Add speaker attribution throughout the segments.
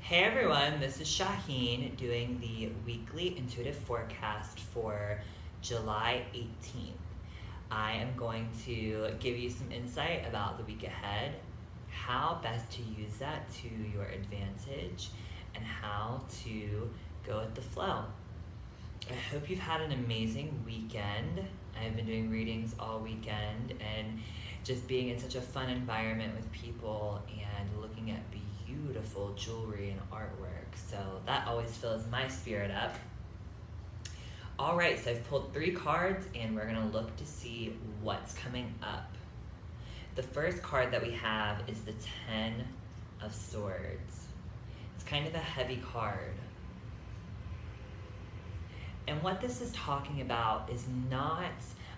Speaker 1: Hey everyone, this is Shaheen doing the weekly intuitive forecast for July 18th. I am going to give you some insight about the week ahead, how best to use that to your advantage, and how to go with the flow. I hope you've had an amazing weekend. I've been doing readings all weekend and just being in such a fun environment with people and looking at beautiful jewelry and artwork. So that always fills my spirit up. All right, so I've pulled 3 cards and we're gonna look to see what's coming up. The first card that we have is the Ten of Swords. It's kind of a heavy card. And what this is talking about is not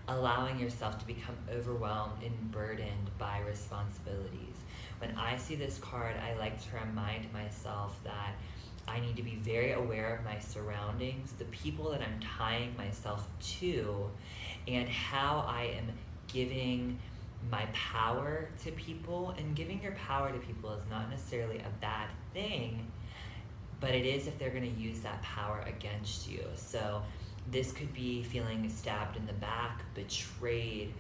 Speaker 1: allowing yourself to become overwhelmed and burdened by responsibilities. When I see this card, I like to remind myself that I need to be very aware of my surroundings, the people that I'm tying myself to, and how I am giving my power to people. And giving your power to people is not necessarily a bad thing, but it is if they're going to use that power against you. So this could be feeling stabbed in the back, betrayed.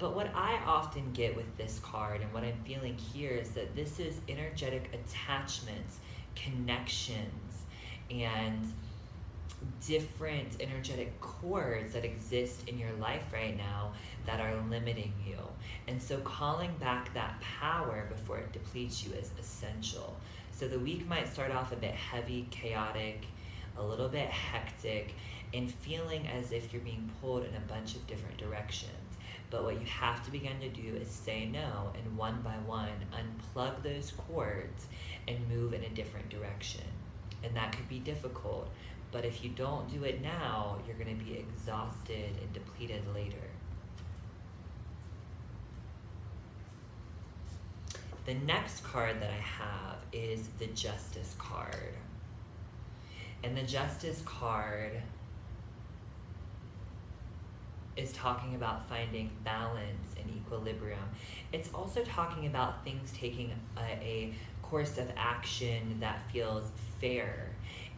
Speaker 1: But what I often get with this card and what I'm feeling here is that this is energetic attachments, connections, and different energetic cords that exist in your life right now that are limiting you. And so calling back that power before it depletes you is essential. So the week might start off a bit heavy, chaotic, a little bit hectic, and feeling as if you're being pulled in a bunch of different directions. But what you have to begin to do is say no, and one by one, unplug those cords and move in a different direction. And that could be difficult, but if you don't do it now, you're going to be exhausted and depleted later. The next card that I have is the Justice card. And the Justice card is talking about finding balance and equilibrium. It's also talking about things taking a course of action that feels fair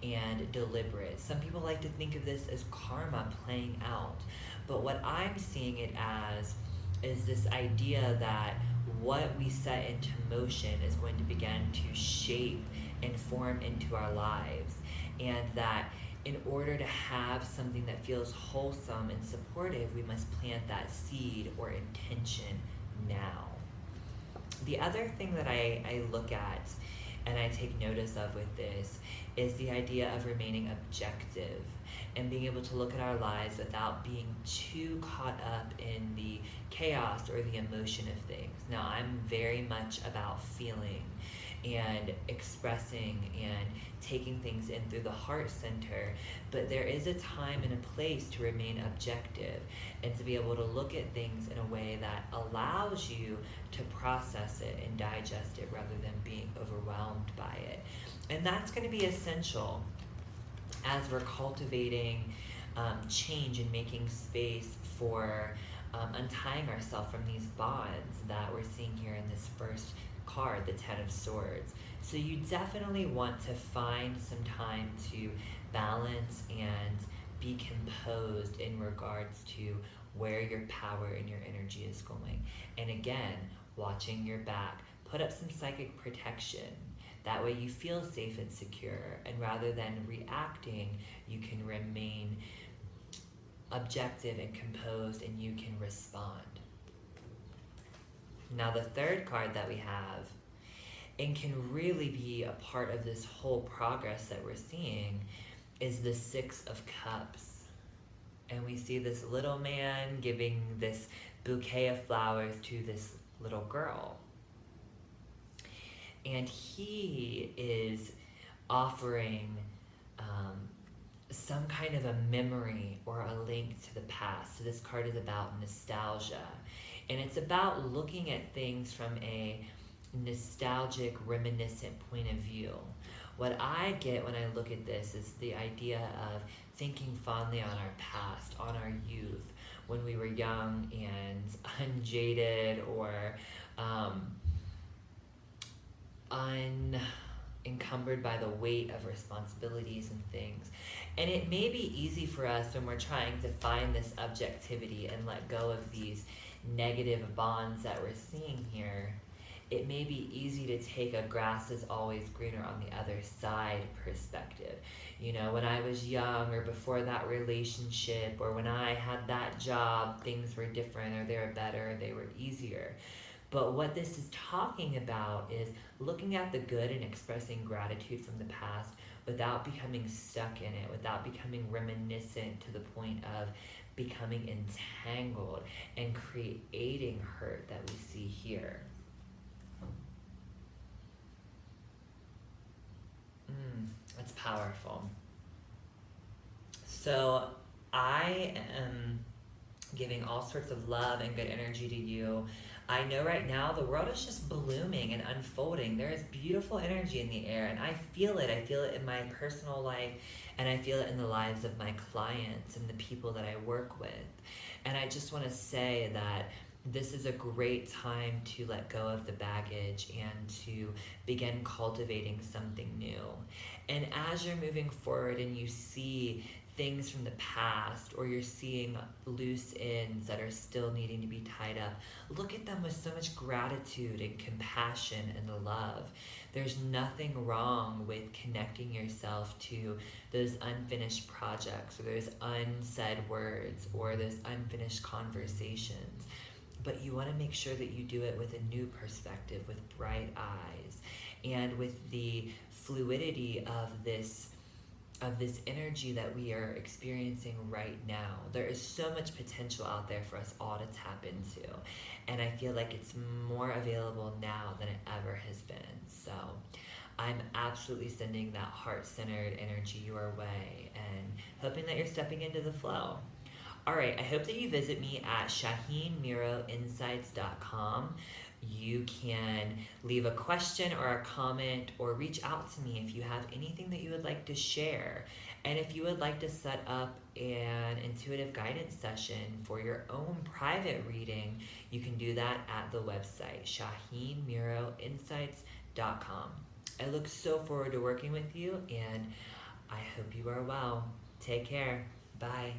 Speaker 1: and deliberate. Some people like to think of this as karma playing out, but what I'm seeing it as is this idea that what we set into motion is going to begin to shape and form into our lives, and that in order to have something that feels wholesome and supportive, we must plant that seed or intention now. The other thing that I look at and I take notice of with this is the idea of remaining objective and being able to look at our lives without being too caught up in the chaos or the emotion of things. Now, I'm very much about feeling and expressing and taking things in through the heart center, but there is a time and a place to remain objective and to be able to look at things in a way that allows you to process it and digest it rather than being overwhelmed by it. And that's going to be essential as we're cultivating change and making space for untying ourselves from these bonds that we're seeing here in this first card, the Ten of Swords. So you definitely want to find some time to balance and be composed in regards to where your power and your energy is going. And again, watching your back. Put up some psychic protection. That way you feel safe and secure. And rather than reacting, you can remain objective and composed, and you can respond. Now the third card that we have, and can really be a part of this whole progress that we're seeing, is the Six of Cups. And we see this little man giving this bouquet of flowers to this little girl. And he is offering some kind of a memory or a link to the past. So this card is about nostalgia. And it's about looking at things from a nostalgic, reminiscent point of view. What I get when I look at this is the idea of thinking fondly on our past, on our youth, when we were young and unjaded or encumbered by the weight of responsibilities and things. And it may be easy for us when we're trying to find this objectivity and let go of these negative bonds that we're seeing here. It may be easy to take a grass is always greener on the other side perspective. You know, when I was young or before that relationship or when I had that job, things were different or they were better, or they were easier. But what this is talking about is looking at the good and expressing gratitude from the past without becoming stuck in it, without becoming reminiscent to the point of becoming entangled and creating hurt that we see here. That's powerful. So I am giving all sorts of love and good energy to you. I know right now the world is just blooming and unfolding. There is beautiful energy in the air, and I feel it. I feel it in my personal life, and I feel it in the lives of my clients and the people that I work with. And I just want to say that this is a great time to let go of the baggage and to begin cultivating something new. And as you're moving forward and you see things from the past or you're seeing loose ends that are still needing to be tied up, look at them with so much gratitude and compassion and love. There's nothing wrong with connecting yourself to those unfinished projects or those unsaid words or those unfinished conversations. But you want to make sure that you do it with a new perspective, with bright eyes, and with the fluidity of this energy that we are experiencing right now. There is so much potential out there for us all to tap into. And I feel like it's more available now than it ever has been. So I'm absolutely sending that heart-centered energy your way and hoping that you're stepping into the flow. All right, I hope that you visit me at ShaheenMiroInsights.com. You can leave a question or a comment or reach out to me if you have anything that you would like to share. And if you would like to set up an intuitive guidance session for your own private reading, you can do that at the website, ShaheenMiroInsights.com. I look so forward to working with you, and I hope you are well. Take care. Bye.